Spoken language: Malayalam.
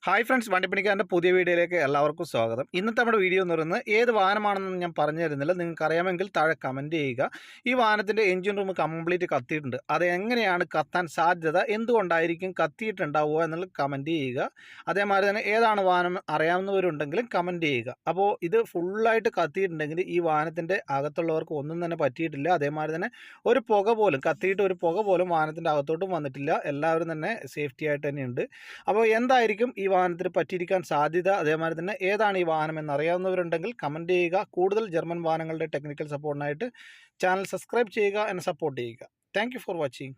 ഹായ് ഫ്രണ്ട്സ്, വണ്ടിപ്പണിക്കാരൻ്റെ പുതിയ വീഡിയോയിലേക്ക് എല്ലാവർക്കും സ്വാഗതം. ഇന്നത്തെ നമ്മുടെ വീഡിയോ എന്ന് പറയുന്നത് ഏത് വാഹനമാണെന്ന് ഞാൻ പറഞ്ഞു തരുന്നില്ല. നിങ്ങൾക്ക് അറിയാമെങ്കിൽ താഴെ കമൻറ്റ് ചെയ്യുക. ഈ വാഹനത്തിൻ്റെ എഞ്ചിൻ റൂം കംപ്ലീറ്റ് കത്തിയിട്ടുണ്ട്. അത് എങ്ങനെയാണ് കത്താൻ സാധ്യത, എന്തുകൊണ്ടായിരിക്കും കത്തിയിട്ടുണ്ടാവുക എന്നുള്ളത് കമൻറ്റ് ചെയ്യുക. അതേമാതിരി തന്നെ ഏതാണ് വാഹനം അറിയാവുന്നവരുണ്ടെങ്കിലും കമൻറ്റ് ചെയ്യുക. അപ്പോൾ ഇത് ഫുള്ളായിട്ട് കത്തിയിട്ടുണ്ടെങ്കിൽ ഈ വാഹനത്തിൻ്റെ അകത്തുള്ളവർക്ക് ഒന്നും തന്നെ പറ്റിയിട്ടില്ല. അതേമാതിരി തന്നെ ഒരു പുക പോലും കത്തിയിട്ട് ഒരു പുക പോലും വാഹനത്തിൻ്റെ അകത്തോട്ടും വന്നിട്ടില്ല. എല്ലാവരും തന്നെ സേഫ്റ്റി ആയിട്ട് തന്നെയുണ്ട്. അപ്പോൾ എന്തായിരിക്കും ഈ വാഹനത്തിന് പറ്റിയിരിക്കാൻ സാധ്യത, അതേമാതിരി തന്നെ ഏതാണ് ഈ വാഹനം എന്നറിയാവുന്നവരുണ്ടെങ്കിൽ കമൻറ്റ് ചെയ്യുക. കൂടുതൽ ജർമ്മൻ വാഹനങ്ങളുടെ ടെക്നിക്കൽ സപ്പോർട്ടിനായിട്ട് ചാനൽ സബ്സ്ക്രൈബ് ചെയ്യുക, എന്നെ സപ്പോർട്ട് ചെയ്യുക. Thank you for watching.